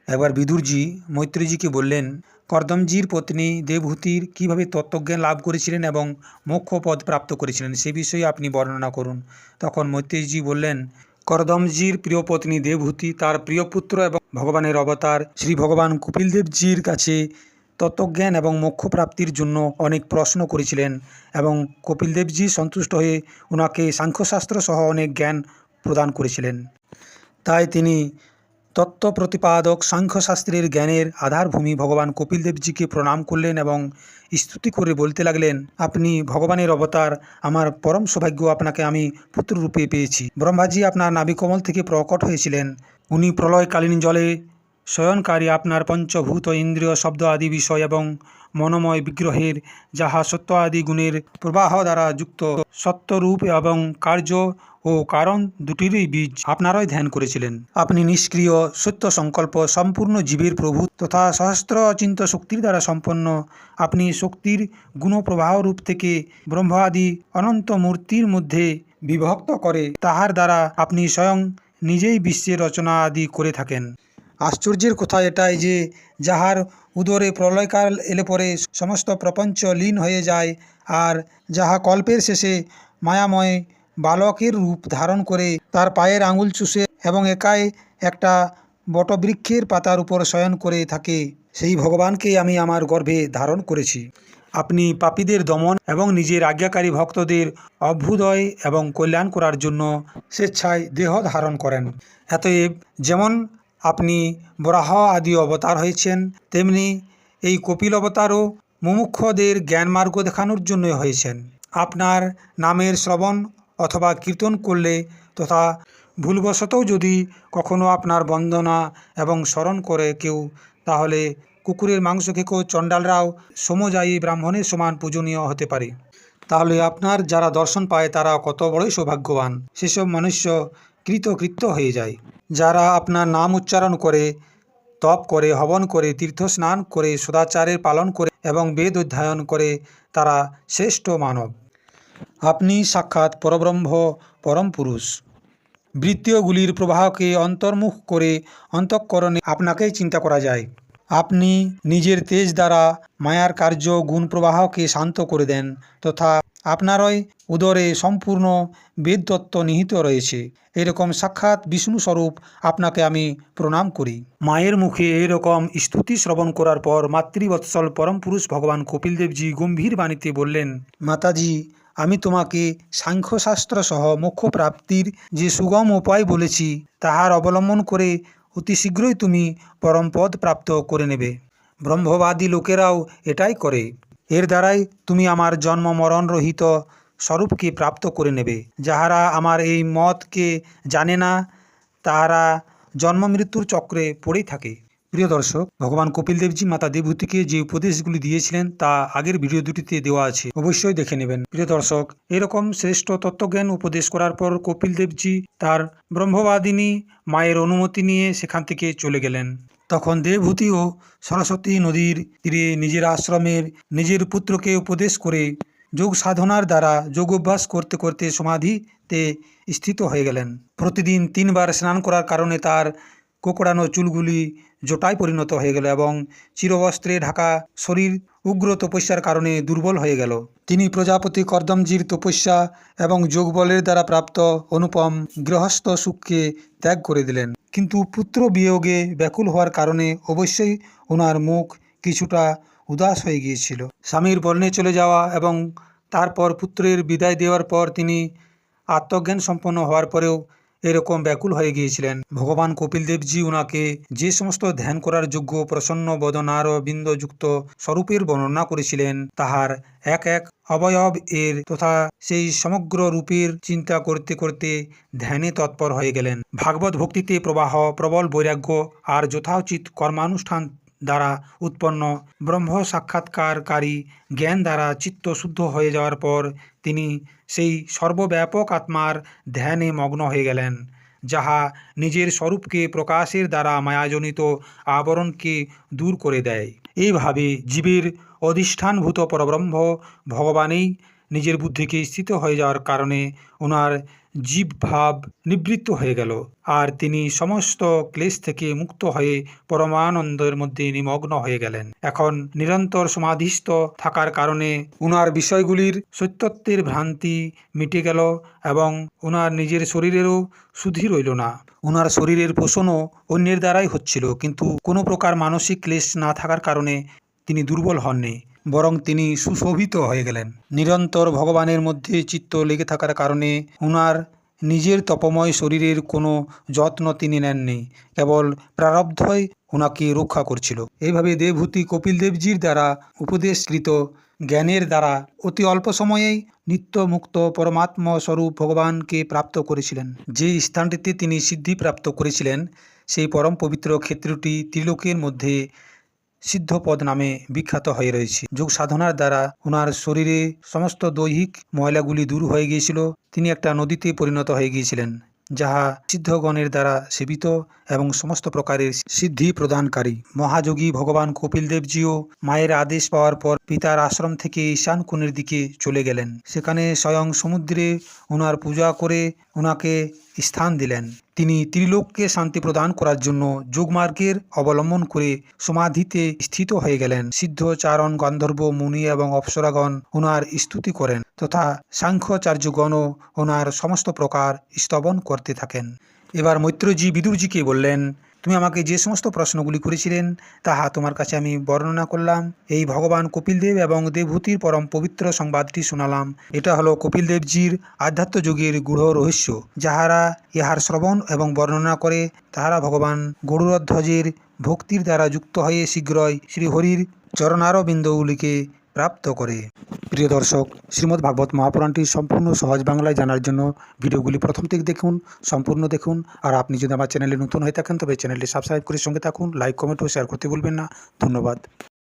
একবার বিদুরজি মৈত্রেয়ীজিকে বললেন, কর্দমজির পত্নী দেবহূতির কীভাবে তত্ত্বজ্ঞান লাভ করেছিলেন এবং মোক্ষ পদ প্রাপ্ত করেছিলেন সে বিষয়ে আপনি বর্ণনা করুন। তখন মৈত্রেয়ীজি বললেন, কর্দমজির প্রিয় পত্নী দেবহূতি তার প্রিয় পুত্র এবং ভগবানের অবতার শ্রী ভগবান কপিলদেবজির কাছে তত্ত্বজ্ঞান এবং মোক্ষ প্রাপ্তির জন্য অনেক প্রশ্ন করেছিলেন এবং কপিলদেবজি সন্তুষ্ট হয়ে ওনাকে সাংখ্যশাস্ত্র সহ অনেক জ্ঞান প্রদান করেছিলেন। তাই তিনি তত্ত্ব প্রতিপাদক সাংখ্যশাস্ত্রের জ্ঞানের আধারভূমি ভগবান কপিলদেবজিকে প্রণাম করলেন এবং স্তুতি করে বলতে লাগলেন, আপনি ভগবানের অবতার, আমার পরম সৌভাগ্য আপনাকে আমি পুত্ররূপে পেয়েছি। ব্রহ্মাজি আপনার নাভিকমল থেকে প্রকট হয়েছিলেন। উনি প্রলয়কালীন জলে শয়নকারী আপনার পঞ্চভূত ইন্দ্রিয় শব্দ আদি বিষয় এবং মনোময় বিগ্রহের যাহা সত্য আদি গুণের প্রবাহ দ্বারা যুক্ত সত্যরূপ এবং কার্য ও কারণ দুটিরই বীজ আপনারাই ধ্যান করেছিলেন। আপনি নিষ্ক্রিয় সত্য সংকল্প সম্পূর্ণ জীবের প্রভু তথা সহস্র অচিন্ত শক্তির দ্বারা সম্পন্ন। আপনি শক্তির গুণপ্রবাহ রূপ থেকে ব্রহ্ম আদি অনন্ত মূর্তির মধ্যে বিভক্ত করে তাহার দ্বারা আপনি স্বয়ং নিজেই বিশ্বের রচনা আদি করে থাকেন। আশ্চর্যের কথা এটাই যে যাহার উদরে প্রলয়কাল এলে পরে সমস্ত প্রপঞ্চ লীন হয়ে যায় আর যাহা কল্পের শেষে মায়াময় বালকের রূপ ধারণ করে তার পায়ের আঙুল চুষে এবং একাই একটা বটবৃক্ষের পাতার উপর শয়ন করে থাকে, সেই ভগবানকে আমি আমার গর্ভে ধারণ করেছি। আপনি পাপীদের দমন এবং নিজের আজ্ঞাকারী ভক্তদের অভ্যুদয় এবং কল্যাণ করার জন্য স্বেচ্ছায় দেহ ধারণ করেন। অতএব যেমন আপনি বরাহ আদি অবতার হয়েছেন, তেমনি এই কপিল অবতারও মুমুক্ষদের জ্ঞানমার্গ দেখানোর জন্য হয়েছেন। আপনার নামের শ্রবণ অথবা কীর্তন করলে তথা ভুলবশতও যদি কখনো আপনার বন্দনা এবং স্মরণ করে কেউ, তাহলে কুকুরের মাংস খেকেও চণ্ডালরাও সমজায়ী ব্রাহ্মণের সমান পূজনীয় হতে পারে। তাহলে আপনার যারা দর্শন পায় তারা কত বড়ই সৌভাগ্যবান, সেসব মনুষ্য কৃতকৃত্য হয়ে যায়। যারা আপনার নাম উচ্চারণ করে, তপ করে, হবন করে, তীর্থ স্নান করে, সদাচারের পালন করে এবং বেদ অধ্যয়ন করে তারা শ্রেষ্ঠ মানব। আপনি সাক্ষাৎ পরব্রহ্ম, পরম পুরুষ। বৃত্তীয়গুলির প্রবাহকে অন্তর্মুখ করে অন্তঃকরণে আপনাকেই চিন্তা করা যায়। আপনি নিজের তেজ দ্বারা মায়ার কার্য গুণ প্রবাহকে শান্ত করে দেন তথা আপনারই উদরে সম্পূর্ণ বেদতত্ত্ব নিহিত রয়েছে। এরকম সাক্ষাৎ বিষ্ণু স্বরূপ আপনাকে আমি প্রণাম করি। মায়ের মুখে এরকম স্তুতি শ্রবণ করার পর মাতৃবৎসল পরম পুরুষ ভগবান কপিলদেবজি গম্ভীর বাণীতে বললেন, মাতাজি, আমি তোমাকে সাংখ্যশাস্ত্র সহ মোক্ষ প্রাপ্তির যে সুগম উপায় বলেছি তাহার অবলম্বন করে অতি শীঘ্রই তুমি পরম পদ প্রাপ্ত করে নেবে। ব্রহ্মবাদী লোকেরাও এটাই করে। এর দ্বারাই তুমি আমার জন্ম মরণ রহিত স্বরূপকে প্রাপ্ত করে নেবে। যাহারা আমার এই মতকে জানে না তাহারা জন্ম মৃত্যুর চক্রে পড়েই থাকে। প্রিয় দর্শক, ভগবান কপিলদেবজি মাতা দেবহূতিকে যে উপদেশগুলি দিয়েছিলেন তা আগের ভিডিও দুটিতে দেওয়া আছে, অবশ্যই দেখে নেবেন। প্রিয় দর্শক, এরকম শ্রেষ্ঠ তত্ত্বজ্ঞান উপদেশ করার পর কপিলদেবজি তার ব্রহ্মবাদিনী মায়ের অনুমতি নিয়ে সেখান থেকে চলে গেলেন। তখন দেবহূতিও সরস্বতী নদীর তীরে নিজের আশ্রমের নিজের পুত্রকে উপদেশ করে যোগ সাধনার দ্বারা যোগ অভ্যাস করতে করতে সমাধিতে স্থিত হয়ে গেলেন। প্রতিদিন 3 বার স্নান করার কারণে তার কোকড়ানো চুলগুলি জটায় পরিণত হয়ে গেল এবং চিরবস্ত্রে ঢাকা শরীর উগ্র তপস্যার কারণে দুর্বল হয়ে গেল। তিনি প্রজাপতি কর্দমজির তপস্যা এবং যোগবলের দ্বারা প্রাপ্ত অনুপম গৃহস্থ সুখকে ত্যাগ করে দিলেন। কিন্তু পুত্র বিয়োগে ব্যাকুল হওয়ার কারণে অবশ্যই ওনার মুখ কিছুটা উদাস হয়ে গিয়েছিল। স্বামীর বর্ণে চলে যাওয়া এবং তারপর পুত্রের বিদায় দেওয়ার পর তিনি আত্মজ্ঞান সম্পন্ন হওয়ার পরেও এরকম ব্যাকুল হয়ে গিয়েছিলেন। ভগবান কপিলদেবজি ওনাকে যে সমস্ত ধ্যান করার যোগ্য প্রসন্ন বদনার বিন্দযুক্ত স্বরূপের বর্ণনা করেছিলেন তাহার এক এক অবয়ব এর তথা সেই সমগ্র রূপের চিন্তা করতে করতে ধ্যানে তৎপর হয়ে গেলেন। ভাগবত ভক্তিতে প্রবাহ, প্রবল বৈরাগ্য আর যথাউচিত কর্মানুষ্ঠান দ্বারা উৎপন্ন ব্রহ্ম সাক্ষাৎকারকারী জ্ঞান দ্বারা চিত্ত শুদ্ধ হয়ে যাওয়ার পর তিনি সেই সর্বব্যাপক আত্মার ধ্যানে মগ্ন হয়ে গেলেন, যাহা নিজের স্বরূপকে প্রকাশের দ্বারা মায়াজনিত আবরণকে দূর করে দেয়। এইভাবে জীবের অধিষ্ঠানভূত পরব্রহ্ম ভগবানেই নিজের বুদ্ধিকে স্থিত হয়ে যাওয়ার কারণে ওনার জীব ভাব নিবৃত্ত হয়ে গেল, আর তিনি সমস্ত ক্লেশ থেকে মুক্ত হয়ে পরমানন্দের মধ্যে নিমগ্ন হয়ে গেলেন। এখন নিরন্তর সমাধিস্থ থাকার কারণে ওনার বিষয়গুলির সত্যত্বের ভ্রান্তি মিটে গেল এবং ওনার নিজের শরীরেরও শুদ্ধি রইল না। ওনার শরীরের পোষণও অন্যের দ্বারাই হচ্ছিল, কিন্তু কোনো প্রকার মানসিক ক্লেশ না থাকার কারণে তিনি দুর্বল হননি, বরং তিনি সুশোভিত হয়ে গেলেন। নিরন্তর ভগবানের মধ্যে চিত্ত লেগে থাকার কারণে ওনার নিজের তপময় শরীরের কোনো যত্ন তিনি নেননি, কেবল প্রারব্ধই ওনাকে রক্ষা করছিল। এইভাবে দেবহূতি কপিলদেবজির দ্বারা উপদেশকৃত জ্ঞানের দ্বারা অতি অল্প সময়েই নিত্য মুক্ত পরমাত্মা স্বরূপ ভগবানকে প্রাপ্ত করেছিলেন। যে স্থানটিতে তিনি সিদ্ধি প্রাপ্ত করেছিলেন সেই পরম পবিত্র ক্ষেত্রটি ত্রিলোকের মধ্যে সিদ্ধপদ নামে বিখ্যাত হয়ে রয়েছে। যোগ সাধনার দ্বারা ওনার শরীরে সমস্ত দৈহিক ময়লাগুলি দূর হয়ে গিয়েছিল। তিনি একটা নদীতে পরিণত হয়ে গিয়েছিলেন, যাহা সিদ্ধগণের দ্বারা সেবিত এবং সমস্ত প্রকারের সিদ্ধি প্রদানকারী। মহাযোগী ভগবান কপিলদেবজিও মায়ের আদেশ পাওয়ার পর পিতার আশ্রম থেকে ঈশান কোণের দিকে চলে গেলেন। সেখানে স্বয়ং সমুদ্রে ওনার পূজা করে ওনাকে স্থান দিলেন। তিনি ত্রিলোককে শান্তি প্রদান করার জন্য যোগমার্গের অবলম্বন করে সমাধিতে স্থিত হয়ে গেলেন। সিদ্ধ চারণ গন্ধর্ব মুনি এবং অপ্সরাগণ ওনার স্তুতি করেন তথা সাংখ্যাচার্যগণও ওনার সমস্ত প্রকার স্তবন করতে থাকেন। এবার মৈত্রজি বিদুরজিকে বললেন, তুমি আমাকে যে সমস্ত প্রশ্নগুলি করেছিলেন তাহা তোমার কাছে আমি বর্ণনা করলাম। এই ভগবান কপিলদেব এবং দেবহূতির পরম পবিত্র সংবাদটি শোনালাম। এটা হলো কপিলদেবজির আধ্যাত্ম যোগের গূঢ় রহস্য। যাহারা ইহার শ্রবণ এবং বর্ণনা করে তাহারা ভগবান গরুড়ধ্বজের ভক্তির দ্বারা যুক্ত হয়ে শীঘ্রই শ্রীহরির চরণারবিন্দগুলিকে প্রাপ্ত করে। প্রিয় দর্শক, শ্রীমদ্ ভাগবত মহাপুরাণটি সম্পূর্ণ সহজ বাংলায় জানার জন্য ভিডিওগুলি প্রথম থেকে দেখুন, সম্পূর্ণ দেখুন। আর আপনি যদি আমার চ্যানেলে নতুন হয়ে থাকেন তবে চ্যানেলটি সাবস্ক্রাইব করে সঙ্গে থাকুন। লাইক, কমেন্ট ও শেয়ার করতে ভুলবেন না। ধন্যবাদ।